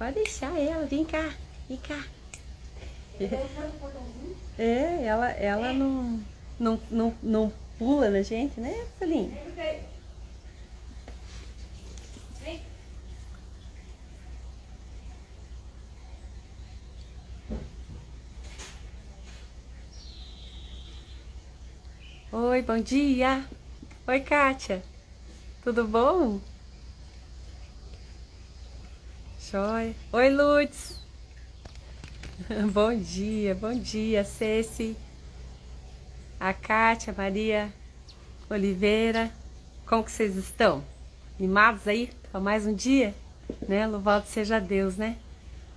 Pode deixar ela, vem cá, vem cá. É, ela não pula na gente, né, filhinha? Oi, bom dia. Oi, Kátia. Tudo bom? Joia. Oi, Lutz. Bom dia, Ceci, a Kátia, Maria Oliveira. Como que vocês estão? Animados aí para mais um dia? Né? Louvado seja Deus, né?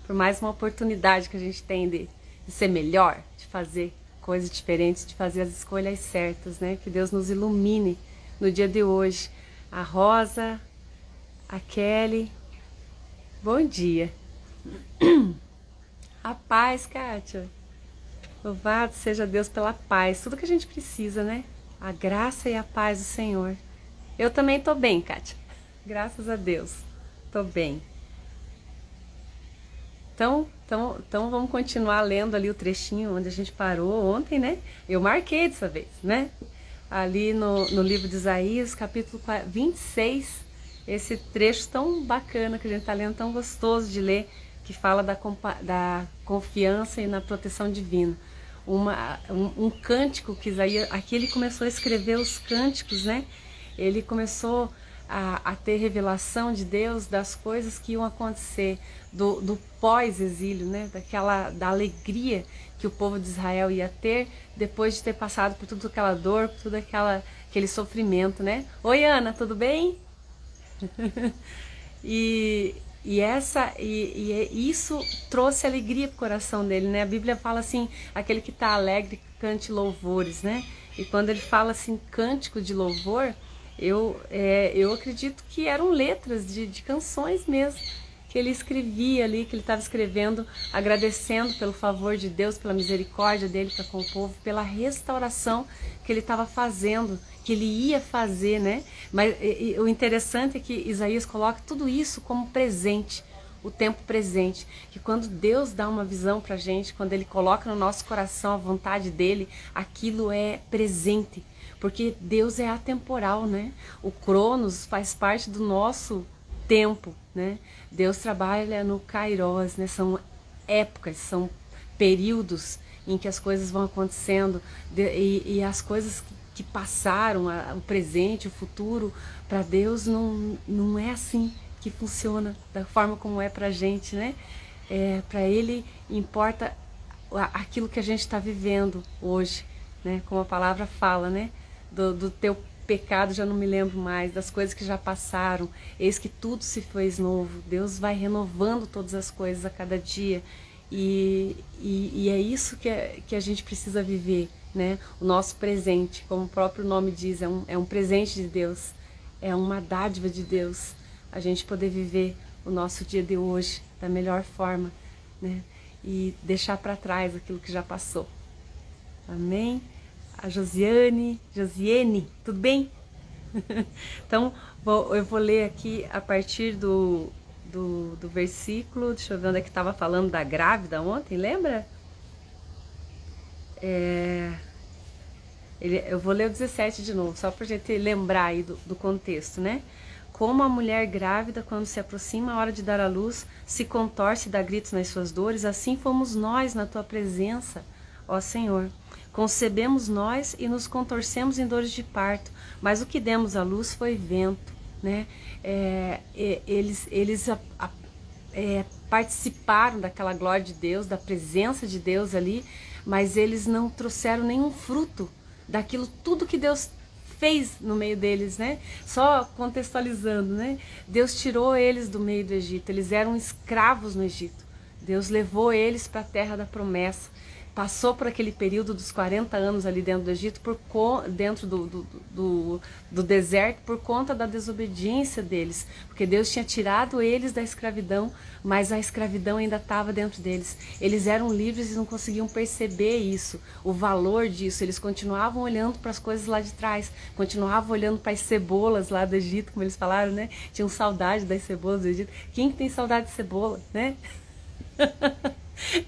Por mais uma oportunidade que a gente tem de ser melhor, de fazer coisas diferentes, de fazer as escolhas certas, né? Que Deus nos ilumine no dia de hoje. A Rosa, a Kelly, bom dia. A paz, Kátia. Louvado seja Deus pela paz. Tudo que a gente precisa, né? A graça e a paz do Senhor. Eu também tô bem, Kátia. Graças a Deus. Tô bem. Então vamos continuar lendo ali o trechinho onde a gente parou ontem, né? Eu marquei dessa vez, né? Ali no livro de Isaías, capítulo 26, esse trecho tão bacana que a gente está lendo, tão gostoso de ler, que fala da confiança e na proteção divina. Um cântico que Isaías, aqui ele começou a escrever os cânticos, né? Ele começou a ter revelação de Deus das coisas que iam acontecer, do pós-exílio, né? Da alegria que o povo de Israel ia ter depois de ter passado por toda aquela dor, por todo aquele sofrimento, né? Oi, Ana, tudo bem? Isso trouxe alegria pro coração dele, né? A Bíblia fala assim, aquele que está alegre cante louvores, né? E quando ele fala assim, cântico de louvor, eu acredito que eram letras de canções mesmo, que ele escrevia ali, que ele estava escrevendo, agradecendo pelo favor de Deus, pela misericórdia dele para com o povo, pela restauração que ele estava fazendo, que ele ia fazer, né? Mas o interessante é que Isaías coloca tudo isso como presente, o tempo presente, que quando Deus dá uma visão pra gente, quando ele coloca no nosso coração a vontade dele, aquilo é presente, porque Deus é atemporal, né? O Cronos faz parte do nosso tempo, né? Deus trabalha no Kairos, né? São épocas, são períodos em que as coisas vão acontecendo e as coisas que passaram, o presente, o futuro, para Deus não é assim que funciona, da forma como é pra gente, né? Para Ele importa aquilo que a gente está vivendo hoje, né? Como a palavra fala, né? Do teu pecado já não me lembro mais, das coisas que já passaram, eis que tudo se fez novo. Deus vai renovando todas as coisas a cada dia e é isso que a gente precisa viver, né? O nosso presente, como o próprio nome diz, é um presente de Deus, é uma dádiva de Deus, a gente poder viver o nosso dia de hoje da melhor forma, né? E deixar para trás aquilo que já passou. Amém? A Josiane, tudo bem? Então, eu vou ler aqui a partir do versículo, deixa eu ver onde é que estava falando da grávida ontem, lembra? Eu vou ler o 17 de novo, só pra gente lembrar aí do contexto, né? Como a mulher grávida, quando se aproxima a hora de dar à luz, se contorce e dá gritos nas suas dores, assim fomos nós na tua presença, ó Senhor. Concebemos nós e nos contorcemos em dores de parto, mas o que demos à luz foi vento, né? Eles participaram daquela glória de Deus, da presença de Deus ali, mas eles não trouxeram nenhum fruto daquilo tudo que Deus fez no meio deles, né? Só contextualizando, né? Deus tirou eles do meio do Egito, eles eram escravos no Egito. Deus levou eles para a terra da promessa. passou por aquele período dos 40 anos ali dentro do Egito, dentro do deserto, por conta da desobediência deles, porque Deus tinha tirado eles da escravidão, mas a escravidão ainda estava dentro deles. Eles eram livres e não conseguiam perceber isso, o valor disso. Eles continuavam olhando para as coisas lá de trás, continuavam olhando para as cebolas lá do Egito, como eles falaram, né? Tinham saudade das cebolas do Egito. Quem que tem saudade de cebola, né?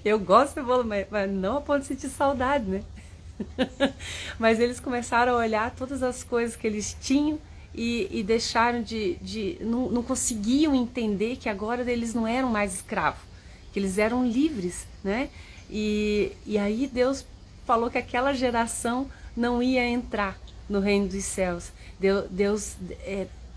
Eu gosto de cebola, mas não a ponto de sentir saudade, né? Mas eles começaram a olhar todas as coisas que eles tinham e deixaram não conseguiam entender que agora eles não eram mais escravos, que eles eram livres, né? E aí Deus falou que aquela geração não ia entrar no reino dos céus. Deus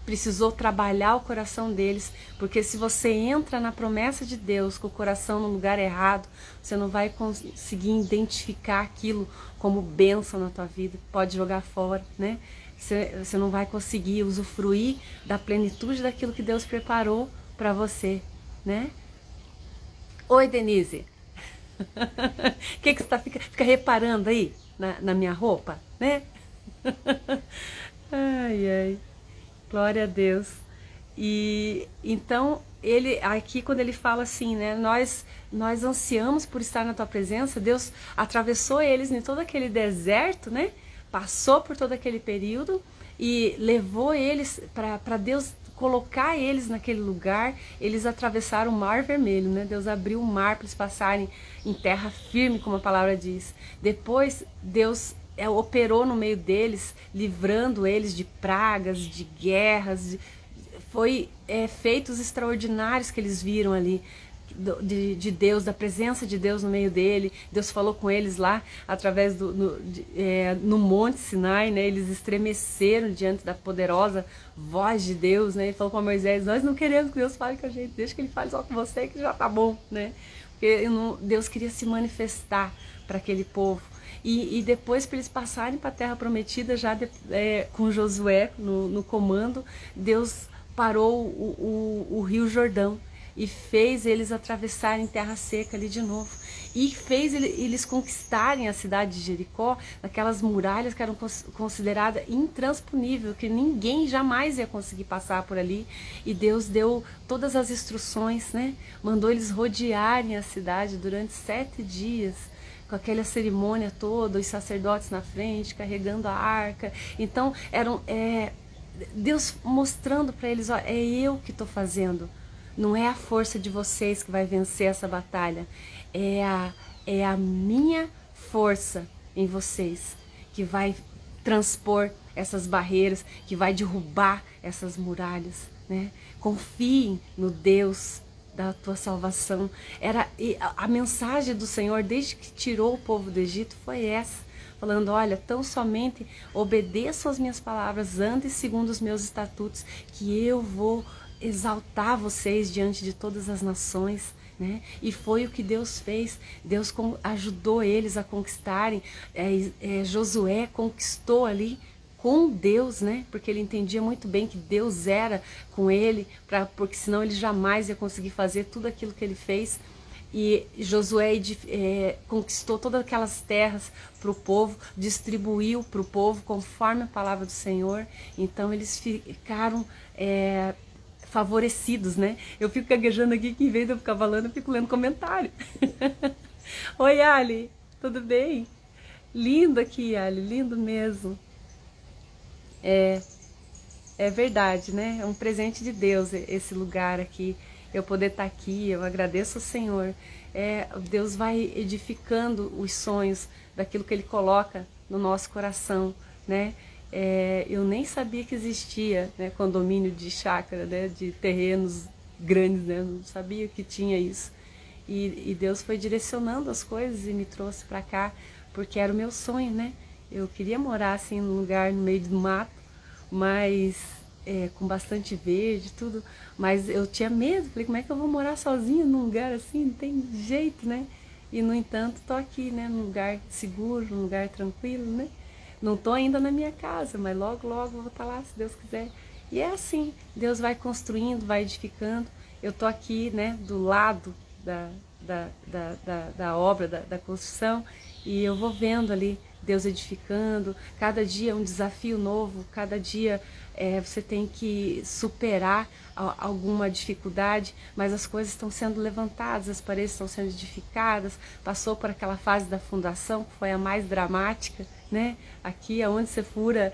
precisou trabalhar o coração deles, porque se você entra na promessa de Deus com o coração no lugar errado, você não vai conseguir identificar aquilo como bênção na tua vida, pode jogar fora, né? Você não vai conseguir usufruir da plenitude daquilo que Deus preparou para você, né? Oi, Denise. O que você fica reparando aí na minha roupa, né? Ai, ai. Glória a Deus. E então ele aqui quando ele fala assim, né, nós ansiamos por estar na tua presença. Deus atravessou eles em todo aquele deserto, né? Passou por todo aquele período e levou eles para Deus colocar eles naquele lugar. Eles atravessaram o Mar Vermelho, né? Deus abriu o mar para eles passarem em terra firme, como a palavra diz. Depois Deus operou no meio deles, livrando eles de pragas, de guerras. Foi feitos extraordinários que eles viram ali, de Deus, da presença de Deus no meio dele. Deus falou com eles lá, através no Monte Sinai, né? Eles estremeceram diante da poderosa voz de Deus, né? Ele falou para Moisés: nós não queremos que Deus fale com a gente, deixa que ele fale só com você, que já tá bom, né? Porque Deus queria se manifestar para aquele povo. E depois, para eles passarem para a Terra Prometida, já com Josué no comando, Deus parou o Rio Jordão e fez eles atravessarem terra seca ali de novo. E fez eles conquistarem a cidade de Jericó, aquelas muralhas que eram consideradas intransponíveis, que ninguém jamais ia conseguir passar por ali. E Deus deu todas as instruções, né? Mandou eles rodearem a cidade durante 7 dias, com aquela cerimônia toda, os sacerdotes na frente, carregando a arca. Então, Deus mostrando para eles: ó, é eu que estou fazendo. Não é a força de vocês que vai vencer essa batalha. É a minha força em vocês que vai transpor essas barreiras, que vai derrubar essas muralhas, né? Confiem no Deus da tua salvação. A mensagem do Senhor desde que tirou o povo do Egito foi essa, falando: olha, tão somente obedeçam as minhas palavras, andem segundo os meus estatutos, que eu vou exaltar vocês diante de todas as nações, né? E foi o que Deus fez. Deus ajudou eles a conquistarem. Josué conquistou ali com Deus, né? Porque ele entendia muito bem que Deus era com ele, porque senão ele jamais ia conseguir fazer tudo aquilo que ele fez. E Josué conquistou todas aquelas terras para o povo, distribuiu para o povo conforme a palavra do Senhor. Então eles ficaram favorecidos, né? Eu fico gaguejando aqui, que em vez de eu ficar falando, eu fico lendo comentário. Oi, Ali, tudo bem? Lindo aqui, Ali, lindo mesmo. É verdade, né? É um presente de Deus esse lugar aqui, eu poder estar aqui. Eu agradeço ao Senhor. Deus vai edificando os sonhos daquilo que Ele coloca no nosso coração, né? Eu nem sabia que existia, né, condomínio de chácara, né, de terrenos grandes, né? Não sabia que tinha isso. E Deus foi direcionando as coisas e me trouxe para cá, porque era o meu sonho, né? Eu queria morar assim num lugar no meio do mato, mas com bastante verde, tudo, mas eu tinha medo. Falei: como é que eu vou morar sozinha num lugar assim? Não tem jeito, né? E no entanto, tô aqui, né, num lugar seguro, num lugar tranquilo, né? Não tô ainda na minha casa, mas logo, logo eu vou estar lá, se Deus quiser. E é assim, Deus vai construindo, vai edificando. Eu tô aqui, né, do lado da obra, da construção, e eu vou vendo ali Deus edificando, cada dia um desafio novo, cada dia você tem que superar alguma dificuldade, mas as coisas estão sendo levantadas, as paredes estão sendo edificadas, passou por aquela fase da fundação, que foi a mais dramática, né? Aqui, onde você fura,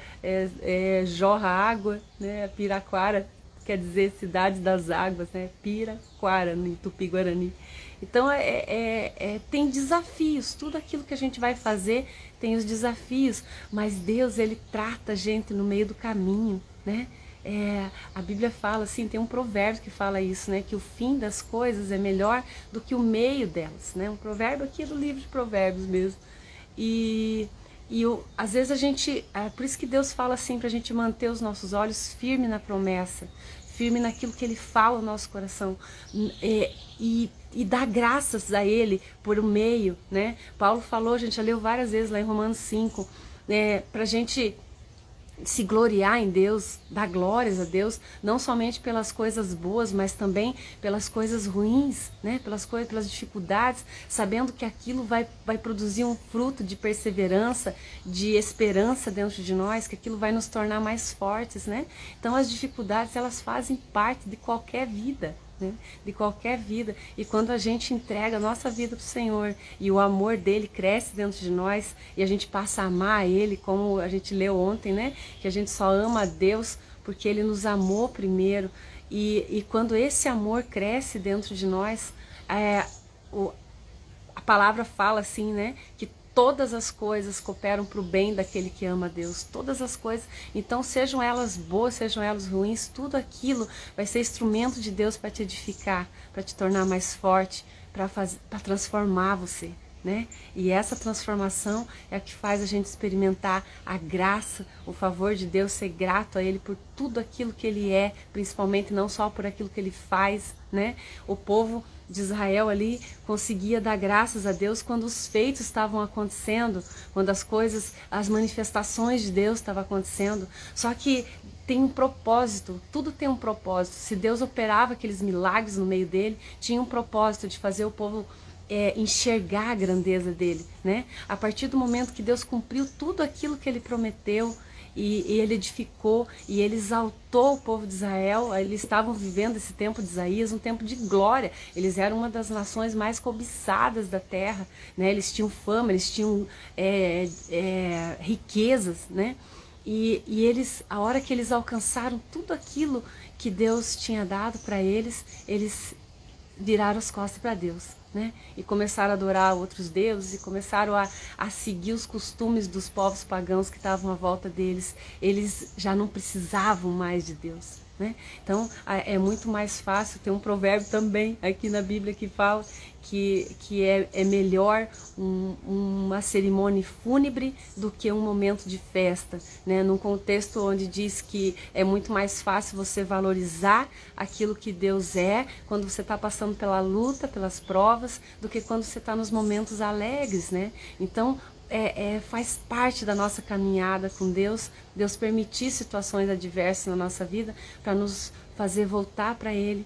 jorra água, né? Piraquara, quer dizer cidade das águas, né? Piraquara, no Tupi-Guarani. Então, tem desafios, tudo aquilo que a gente vai fazer tem os desafios, mas Deus, Ele trata a gente no meio do caminho, né? A Bíblia fala assim, tem um provérbio que fala isso, né? Que o fim das coisas é melhor do que o meio delas, né? Um provérbio aqui do livro de Provérbios mesmo. Às vezes a gente, por isso que Deus fala assim, pra gente manter os nossos olhos firmes na promessa, firme naquilo que Ele fala no nosso coração, e dar graças a Ele por o meio, né? Paulo falou, a gente já leu várias vezes lá em Romanos 5, pra gente se gloriar em Deus, dar glórias a Deus, não somente pelas coisas boas, mas também pelas coisas ruins, né? Pelas dificuldades, sabendo que aquilo vai produzir um fruto de perseverança, de esperança dentro de nós, que aquilo vai nos tornar mais fortes, né? Então as dificuldades, elas fazem parte de qualquer vida, né? De qualquer vida, e quando a gente entrega a nossa vida para o Senhor e o amor dele cresce dentro de nós e a gente passa a amar Ele, como a gente leu ontem, né? Que a gente só ama a Deus porque Ele nos amou primeiro, e quando esse amor cresce dentro de nós, a palavra fala assim, né? Que todas as coisas cooperam para o bem daquele que ama a Deus, todas as coisas. Então, sejam elas boas, sejam elas ruins, tudo aquilo vai ser instrumento de Deus para te edificar, para te tornar mais forte, para transformar você, né? E essa transformação é a que faz a gente experimentar a graça, o favor de Deus, ser grato a Ele por tudo aquilo que Ele é, principalmente não só por aquilo que Ele faz, né? O povo de Israel ali conseguia dar graças a Deus quando os feitos estavam acontecendo, quando as coisas, as manifestações de Deus estavam acontecendo. Só que tem um propósito, tudo tem um propósito. Se Deus operava aqueles milagres no meio dele, tinha um propósito de fazer o povo enxergar a grandeza dele, né? A partir do momento que Deus cumpriu tudo aquilo que Ele prometeu, e Ele edificou, e Ele exaltou o povo de Israel. Eles estavam vivendo esse tempo de Isaías, um tempo de glória. Eles eram uma das nações mais cobiçadas da terra, né? Eles tinham fama, eles tinham riquezas, né? E eles, a hora que eles alcançaram tudo aquilo que Deus tinha dado para eles, eles viraram as costas para Deus, né? E começaram a adorar outros deuses, e começaram a seguir os costumes dos povos pagãos que estavam à volta deles. Eles já não precisavam mais de Deus, né? Então é muito mais fácil. Tem um provérbio também aqui na Bíblia que fala que é melhor uma cerimônia fúnebre do que um momento de festa, né? Num contexto onde diz que é muito mais fácil você valorizar aquilo que Deus é quando você está passando pela luta, pelas provas, do que quando você está nos momentos alegres, né? Então faz parte da nossa caminhada com Deus, Deus permitir situações adversas na nossa vida para nos fazer voltar para Ele,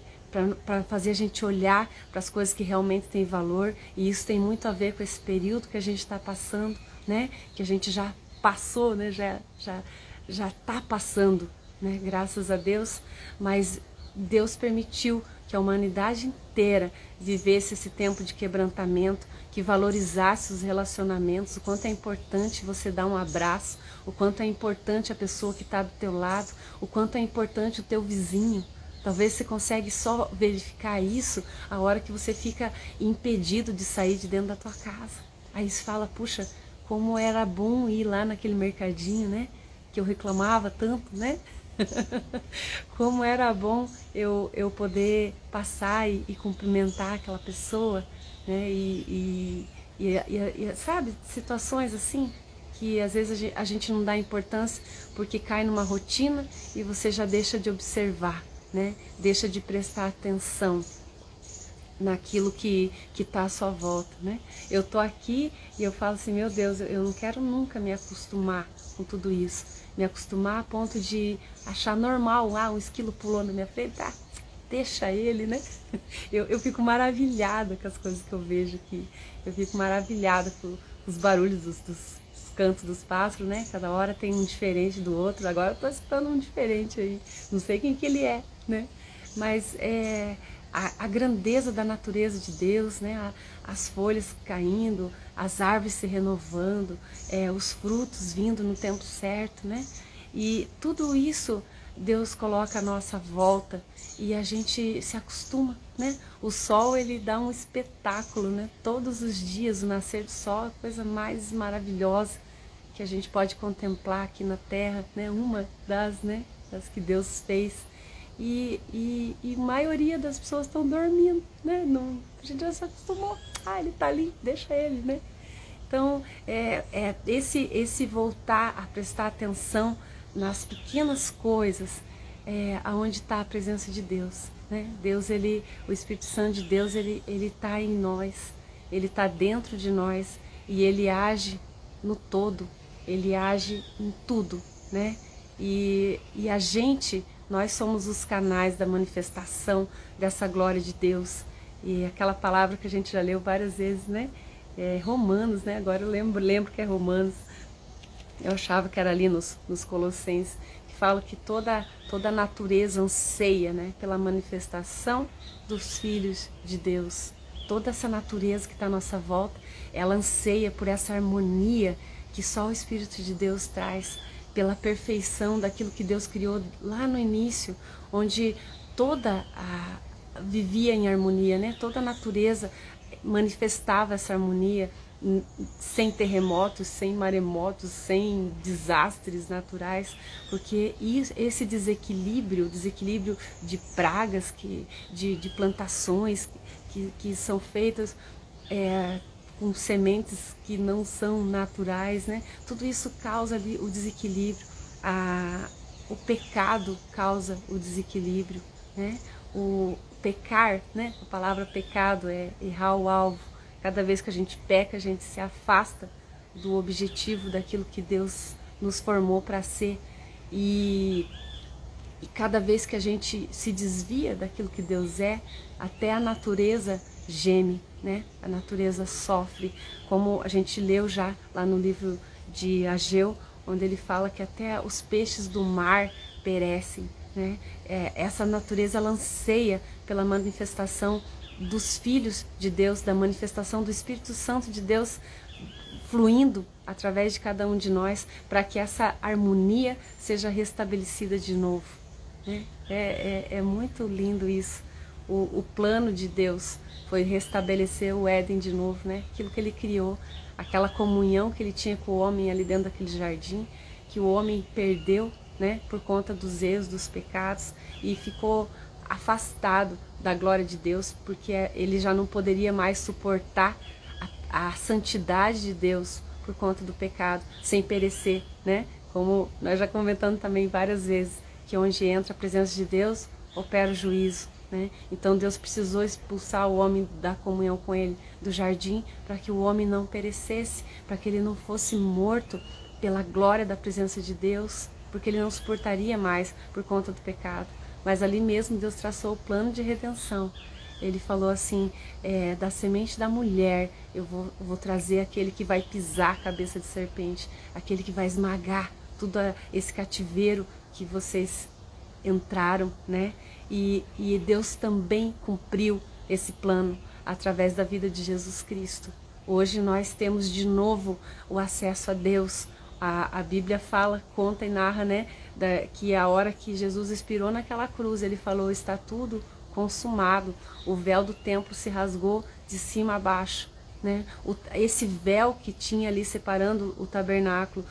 para fazer a gente olhar para as coisas que realmente têm valor. E isso tem muito a ver com esse período que a gente está passando, né? Que a gente já passou, né? Já está passando, né? Graças a Deus. Mas Deus permitiu que a humanidade inteira vivesse esse tempo de quebrantamento, que valorizasse os relacionamentos, o quanto é importante você dar um abraço, o quanto é importante a pessoa que está do teu lado, o quanto é importante o teu vizinho. Talvez você consegue só verificar isso a hora que você fica impedido de sair de dentro da tua casa. Aí você fala, puxa, como era bom ir lá naquele mercadinho, né? Que eu reclamava tanto, né? Como era bom eu poder passar e cumprimentar aquela pessoa, né? Sabe, situações assim que às vezes a gente não dá importância porque cai numa rotina e você já deixa de observar, né? Deixa de prestar atenção naquilo que está à sua volta, né? Eu tô aqui e eu falo assim, meu Deus, eu não quero nunca me acostumar com tudo isso, me acostumar a ponto de achar normal, um esquilo pulou na minha frente, deixa ele, né? Eu fico maravilhada com as coisas que eu vejo aqui. Eu fico maravilhada com os barulhos dos cantos dos pássaros, né? Cada hora tem um diferente do outro. Agora eu tô escutando um diferente aí. Não sei quem que ele é, né? Mas a grandeza da natureza de Deus, né? As folhas caindo, as árvores se renovando, os frutos vindo no tempo certo, né? E tudo isso Deus coloca à nossa volta e a gente se acostuma, né? O sol, ele dá um espetáculo, né? Todos os dias o nascer do sol é a coisa mais maravilhosa que a gente pode contemplar aqui na Terra, né? Uma das que Deus fez. E a maioria das pessoas estão dormindo, né? Não, a gente já se acostumou. Ah, ele tá ali, deixa ele, né? Então, esse voltar a prestar atenção nas pequenas coisas, aonde está a presença de Deus, né? Deus, o Espírito Santo de Deus, ele está em nós, ele está dentro de nós e ele age no todo, ele age em tudo, né? E a gente, nós somos os canais da manifestação dessa glória de Deus. E aquela palavra que a gente já leu várias vezes, né? Romanos, né? Agora eu lembro que é Romanos. Eu achava que era ali nos Colossenses, que fala que toda a natureza anseia, né, pela manifestação dos filhos de Deus. Toda essa natureza que está à nossa volta, ela anseia por essa harmonia que só o Espírito de Deus traz, pela perfeição daquilo que Deus criou lá no início, onde vivia em harmonia, né? Toda a natureza manifestava essa harmonia, sem terremotos, sem maremotos, sem desastres naturais, porque esse desequilíbrio de pragas, de plantações que são feitas com sementes que não são naturais, né? Tudo isso causa ali o desequilíbrio, o pecado causa o desequilíbrio, né? O pecar, né? A palavra pecado é errar o alvo. Cada vez que a gente peca, a gente se afasta do objetivo, daquilo que Deus nos formou para ser. E cada vez que a gente se desvia daquilo que Deus é, até a natureza geme, né? A natureza sofre, como a gente leu já lá no livro de Ageu, onde ele fala que até os peixes do mar perecem, né? Essa natureza ela anseia pela manifestação dos filhos de Deus, da manifestação do Espírito Santo de Deus fluindo através de cada um de nós, para que essa harmonia seja restabelecida de novo, né? É muito lindo isso. O plano de Deus foi restabelecer o Éden de novo, né? Aquilo que ele criou, aquela comunhão que ele tinha com o homem ali dentro daquele jardim, que o homem perdeu, né? Por conta dos erros, dos pecados, e ficou afastado da glória de Deus, porque ele já não poderia mais suportar a santidade de Deus por conta do pecado, sem perecer, né? Como nós já comentamos também várias vezes, que onde entra a presença de Deus, opera o juízo, né? Então Deus precisou expulsar o homem da comunhão com ele do jardim, para que o homem não perecesse, para que ele não fosse morto pela glória da presença de Deus, porque ele não suportaria mais por conta do pecado. Mas ali mesmo Deus traçou o plano de redenção. Ele falou assim, da semente da mulher eu vou trazer aquele que vai pisar a cabeça de serpente, aquele que vai esmagar tudo esse cativeiro que vocês entraram, né? E Deus também cumpriu esse plano através da vida de Jesus Cristo. Hoje nós temos de novo o acesso a Deus. A Bíblia fala, conta e narra, né, que a hora que Jesus expirou naquela cruz, ele falou, está tudo consumado. O véu do templo se rasgou de cima a baixo, né? Esse véu que tinha ali separando o tabernáculo,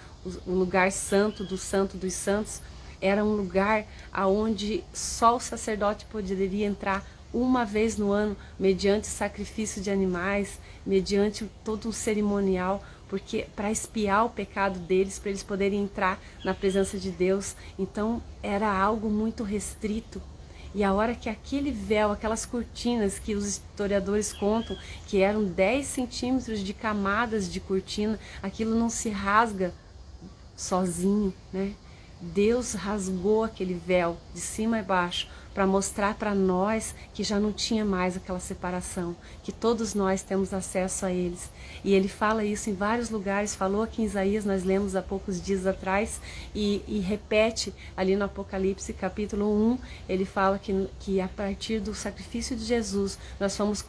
o lugar santo dos santos, era um lugar aonde só o sacerdote poderia entrar uma vez no ano, mediante sacrifício de animais, mediante todo um cerimonial, porque para expiar o pecado deles, para eles poderem entrar na presença de Deus. Então era algo muito restrito. E a hora que aquele véu, aquelas cortinas que os historiadores contam, que eram 10 centímetros de camadas de cortina, aquilo não se rasga sozinho, né? Deus rasgou aquele véu de cima e baixo para mostrar para nós que já não tinha mais aquela separação, que todos nós temos acesso a eles. E ele fala isso em vários lugares, falou aqui em Isaías, nós lemos há poucos dias atrás, e repete ali no Apocalipse capítulo 1, ele fala que a partir do sacrifício de Jesus, nós fomos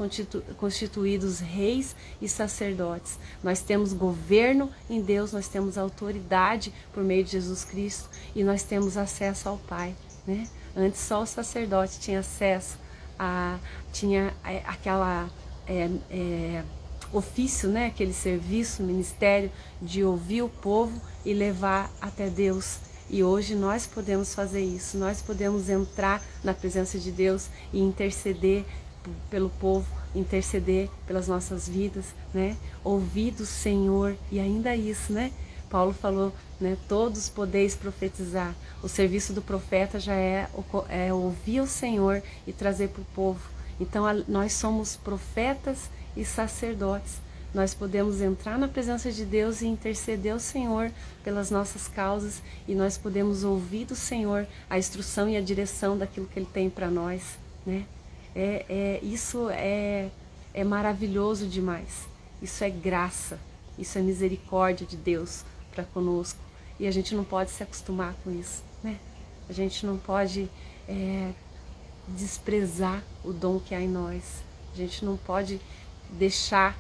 constituídos reis e sacerdotes. Nós temos governo em Deus, nós temos autoridade por meio de Jesus Cristo, e nós temos acesso ao Pai, né? Antes só o sacerdote tinha acesso tinha aquela ofício, né? Aquele serviço, ministério de ouvir o povo e levar até Deus. E hoje nós podemos fazer isso, nós podemos entrar na presença de Deus e interceder pelo povo, interceder pelas nossas vidas, né? Ouvir do Senhor, e ainda isso, né? Paulo falou, né? Todos podeis profetizar. O serviço do profeta já é ouvir o Senhor e trazer para o povo. Então nós somos profetas e sacerdotes. Nós podemos entrar na presença de Deus e interceder ao Senhor pelas nossas causas, e nós podemos ouvir do Senhor a instrução e a direção daquilo que Ele tem para nós, né? Isso é maravilhoso demais. Isso é graça, isso é misericórdia de Deus para conosco, e a gente não pode se acostumar com isso, né? A gente não pode desprezar o dom que há em nós. A gente não pode deixar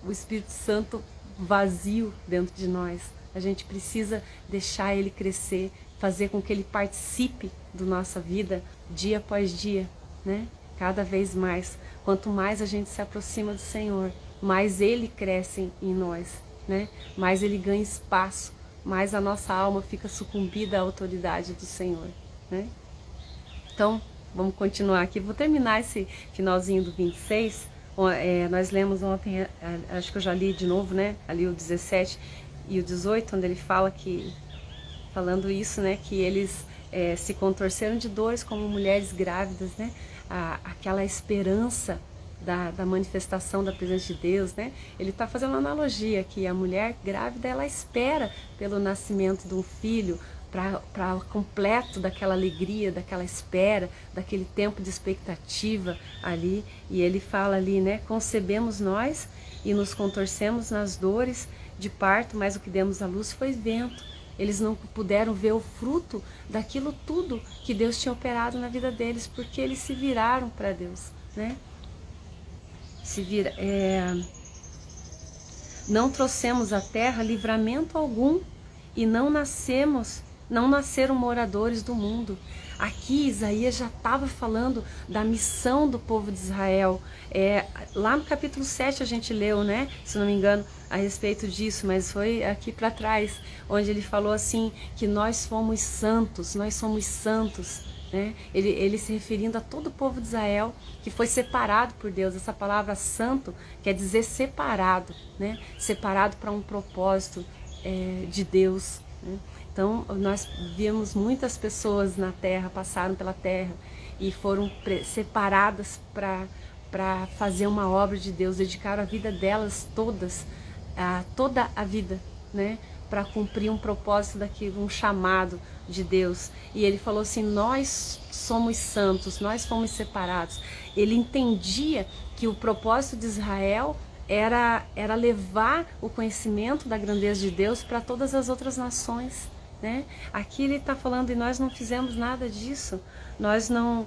o Espírito Santo vazio dentro de nós. A gente precisa deixar ele crescer, fazer com que ele participe da nossa vida dia após dia, né? Cada vez mais. Quanto mais a gente se aproxima do Senhor, mais ele cresce em nós, né? Mais ele ganha espaço, mais a nossa alma fica sucumbida à autoridade do Senhor, né? Então, vamos continuar aqui. Vou terminar esse finalzinho do 26. Nós lemos ontem, acho que eu já li de novo, né? Ali o 17 e o 18, onde ele fala falando isso, né? Que eles se contorceram de dores como mulheres grávidas, né? Aquela esperança da manifestação da presença de Deus, né? Ele está fazendo uma analogia que a mulher grávida, ela espera pelo nascimento de um filho, para completo daquela alegria, daquela espera, daquele tempo de expectativa ali. E ele fala ali, né? Concebemos nós e nos contorcemos nas dores de parto, mas o que demos à luz foi vento. Eles não puderam ver o fruto daquilo tudo que Deus tinha operado na vida deles, porque eles se viraram para Deus, né? Não trouxemos à terra livramento algum, e não nasceram moradores do mundo. Aqui Isaías já estava falando da missão do povo de Israel. Lá no capítulo 7 a gente leu, né? Se não me engano, a respeito disso, mas foi aqui para trás, onde ele falou assim, que nós somos santos, né? Ele se referindo a todo o povo de Israel, que foi separado por Deus. Essa palavra santo quer dizer separado, né? Separado para um propósito de Deus, né? Então, nós vimos muitas pessoas na terra, passaram pela terra e foram separadas para fazer uma obra de Deus, dedicaram a vida delas toda a vida, né? Para cumprir um propósito daquilo, um chamado de Deus. E ele falou assim, nós somos santos, nós fomos separados. Ele entendia que o propósito de Israel era levar o conhecimento da grandeza de Deus para todas as outras nações, né? Aqui ele está falando, e nós não fizemos nada disso. Nós não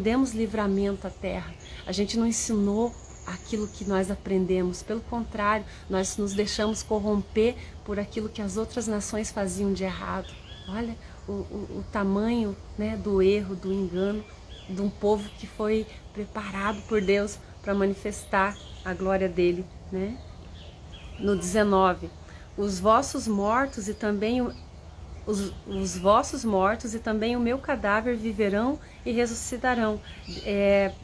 demos livramento à terra. A gente não ensinou aquilo que nós aprendemos. Pelo contrário, nós nos deixamos corromper por aquilo que as outras nações faziam de errado. Olha o tamanho, né, do erro, do engano de um povo que foi preparado por Deus para manifestar a glória dele, né? No 19, os vossos mortos e também o meu cadáver viverão e ressuscitarão.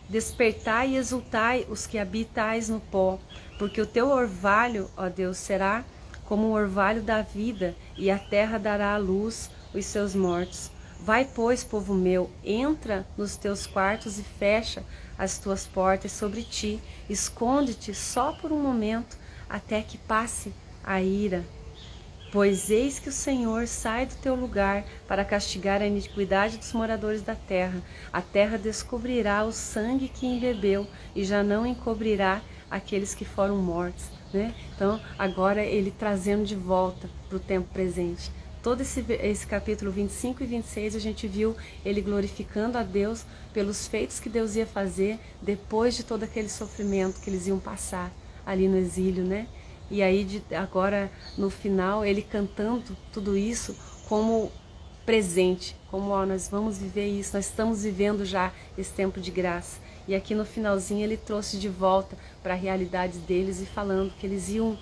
Despertai e exultai os que habitais no pó, porque o teu orvalho, ó Deus, será como o orvalho da vida, e a terra dará à luz os seus mortos. Vai, pois, povo meu, entra nos teus quartos e fecha as tuas portas sobre ti. Esconde-te só por um momento, até que passe a ira. Pois eis que o Senhor sai do teu lugar para castigar a iniquidade dos moradores da terra. A terra descobrirá o sangue que embebeu e já não encobrirá aqueles que foram mortos, né? Então, agora ele trazendo de volta para o tempo presente. Todo esse capítulo 25 e 26 a gente viu ele glorificando a Deus pelos feitos que Deus ia fazer depois de todo aquele sofrimento que eles iam passar ali no exílio, né? E aí agora no final ele cantando tudo isso como presente, como ó, nós vamos viver isso, nós estamos vivendo já esse tempo de graça. E aqui no finalzinho ele trouxe de volta para a realidade deles e falando que eles iam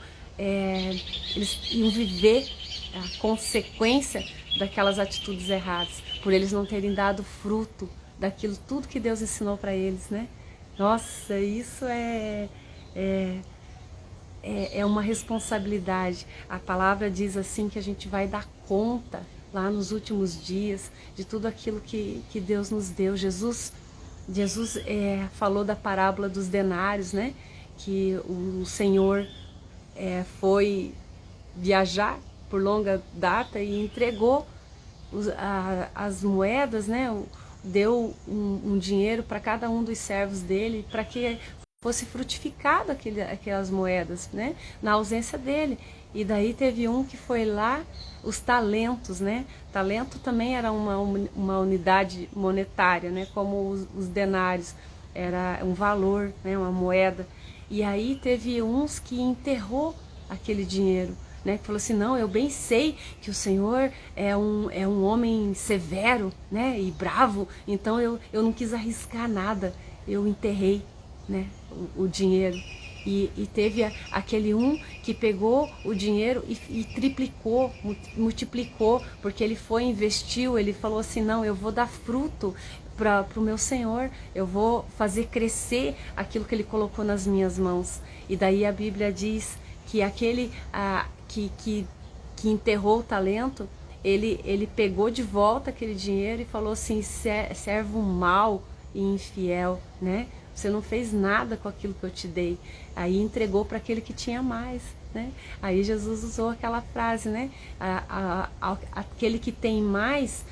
viver a consequência daquelas atitudes erradas, por eles não terem dado fruto daquilo tudo que Deus ensinou para eles, né? Nossa, isso é uma responsabilidade. A palavra diz assim que a gente vai dar conta lá nos últimos dias de tudo aquilo que Deus nos deu. Jesus falou da parábola dos denários, né? Que o Senhor foi viajar por longa data e entregou as moedas, né? Deu um dinheiro para cada um dos servos dele para que fosse frutificado aquelas moedas, né? Na ausência dele. E daí teve um que foi lá, os talentos, né? Talento também era uma unidade monetária, né? Como os denários, era um valor, né? Uma moeda. E aí teve uns que enterrou aquele dinheiro, né? Que falou assim, não, eu bem sei que o Senhor é um homem severo, né? E bravo, então eu não quis arriscar nada, eu enterrei, né? O dinheiro. E teve aquele um que pegou o dinheiro e triplicou, multiplicou, porque ele foi, investiu, ele falou assim, não, eu vou dar fruto para o meu Senhor, eu vou fazer crescer aquilo que ele colocou nas minhas mãos. E daí a Bíblia diz que aquele que enterrou o talento, ele pegou de volta aquele dinheiro e falou assim, servo mau e infiel, né? Você não fez nada com aquilo que eu te dei. Aí entregou para aquele que tinha mais, né? Aí Jesus usou aquela frase, né? Aquele que tem mais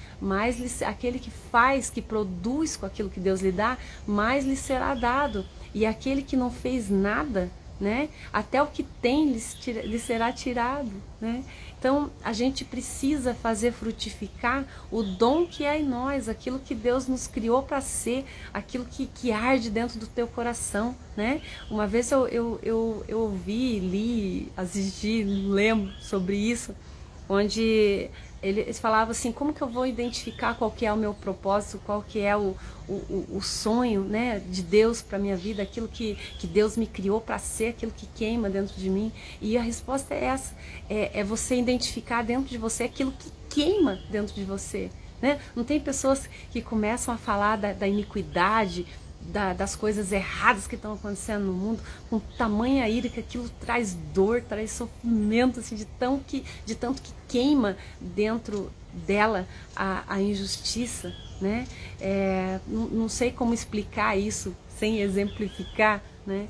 aquele que faz, que produz com aquilo que Deus lhe dá, mais lhe será dado. E aquele que não fez nada, né? Até o que tem lhe será tirado, né? Então a gente precisa fazer frutificar o dom que é em nós, aquilo que Deus nos criou para ser, aquilo que arde dentro do teu coração, né? Uma vez eu ouvi, li, assisti, lembro sobre isso, onde eles falavam assim, como que eu vou identificar qual que é o meu propósito, qual que é o sonho, né, de Deus para minha vida, aquilo que Deus me criou para ser, aquilo que queima dentro de mim. E a resposta é essa, é você identificar dentro de você aquilo que queima dentro de você, né? Não tem pessoas que começam a falar da iniquidade, das coisas erradas que estão acontecendo no mundo, com tamanha ira que aquilo traz dor, traz sofrimento, assim, de tanto que queima dentro dela a injustiça, né? Não sei como explicar isso sem exemplificar, né?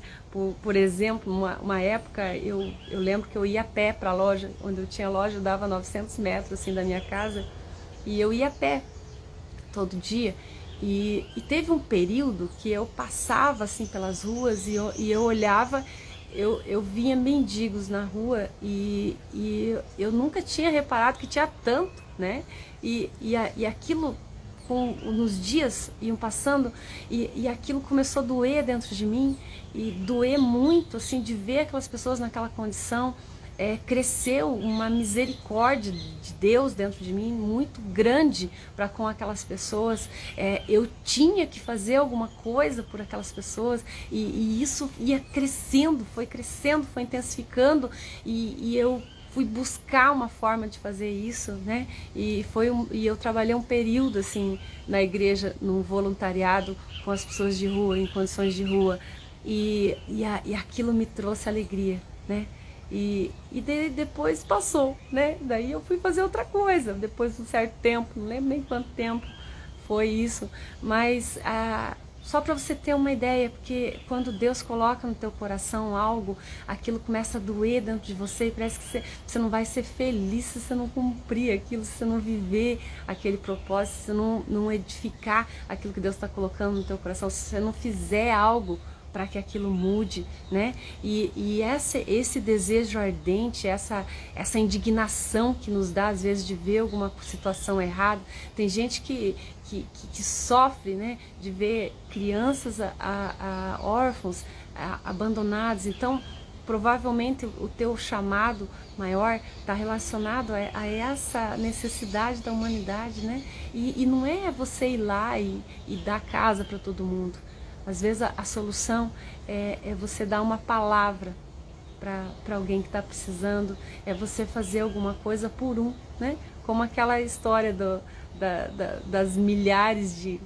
Por exemplo, uma época eu lembro que eu ia a pé para a loja, onde eu tinha loja, dava 900 metros assim da minha casa, e eu ia a pé todo dia. E teve um período que eu passava assim pelas ruas e eu olhava, eu via mendigos na rua e eu nunca tinha reparado que tinha tanto, né? E aquilo, nos dias iam passando e aquilo começou a doer dentro de mim, e doer muito, assim, de ver aquelas pessoas naquela condição. Cresceu uma misericórdia de Deus dentro de mim muito grande para com aquelas pessoas. Eu tinha que fazer alguma coisa por aquelas pessoas, e isso ia crescendo, foi intensificando, e eu fui buscar uma forma de fazer isso, né? E eu trabalhei um período assim na igreja, num voluntariado com as pessoas de rua, em condições de rua, e aquilo me trouxe alegria, né? E depois passou, né? Daí eu fui fazer outra coisa, depois de um certo tempo, não lembro nem quanto tempo foi isso, mas Só para você ter uma ideia, porque quando Deus coloca no teu coração algo, aquilo começa a doer dentro de você e parece que você não vai ser feliz se você não cumprir aquilo, se você não viver aquele propósito, se você não edificar aquilo que Deus está colocando no teu coração, se você não fizer algo para que aquilo mude, né? E esse desejo ardente, essa indignação que nos dá às vezes de ver alguma situação errada. Tem gente que sofre, né, de ver crianças órfãos, abandonados. Então, provavelmente o teu chamado maior está relacionado a essa necessidade da humanidade, né? E não é você ir lá e dar casa para todo mundo. Às vezes a solução é você dar uma palavra para alguém que está precisando, é você fazer alguma coisa por um, né? Como aquela história das milhares de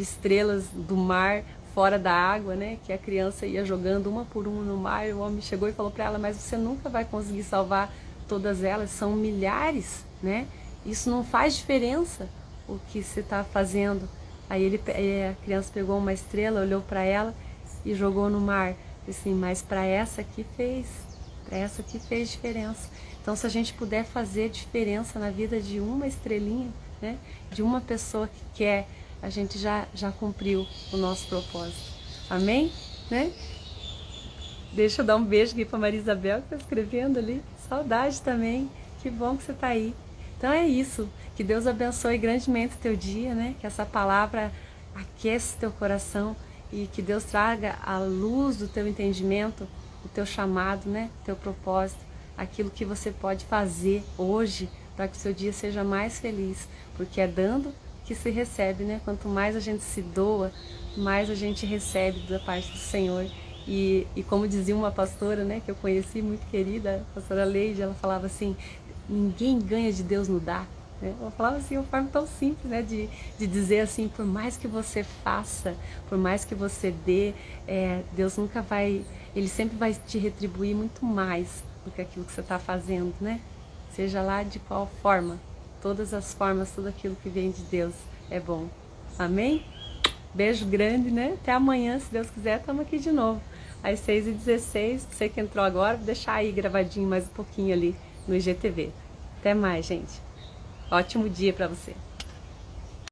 estrelas do mar fora da água, né? Que a criança ia jogando uma por uma no mar, e o homem chegou e falou para ela, mas você nunca vai conseguir salvar todas elas, são milhares, né? Isso não faz diferença o que você está fazendo. Aí a criança pegou uma estrela, olhou para ela e jogou no mar. Assim, mas para essa aqui fez diferença. Então, se a gente puder fazer diferença na vida de uma estrelinha, né, de uma pessoa que quer, a gente já cumpriu o nosso propósito. Amém? Né? Deixa eu dar um beijo aqui para Maria Isabel, que está escrevendo ali. Saudade também. Que bom que você está aí. Então é isso. Que Deus abençoe grandemente o teu dia, né? Que essa palavra aqueça teu coração e que Deus traga a luz do teu entendimento, o teu chamado, né? Teu propósito, aquilo que você pode fazer hoje para que o seu dia seja mais feliz, porque é dando que se recebe, né? Quanto mais a gente se doa, mais a gente recebe da parte do Senhor. E como dizia uma pastora, né, que eu conheci, muito querida, a pastora Leide, ela falava assim, ninguém ganha de Deus no dar. Né? Ela falava assim, uma forma tão simples, né, de dizer assim, por mais que você faça, por mais que você dê, Deus nunca vai, Ele sempre vai te retribuir muito mais do que aquilo que você está fazendo, né? Seja lá de qual forma, todas as formas, tudo aquilo que vem de Deus é bom. Amém? Beijo grande, né? Até amanhã, se Deus quiser, estamos aqui de novo. Às 6h16, você que entrou agora, vou deixar aí gravadinho mais um pouquinho ali no IGTV. Até mais, gente. Ótimo dia para você.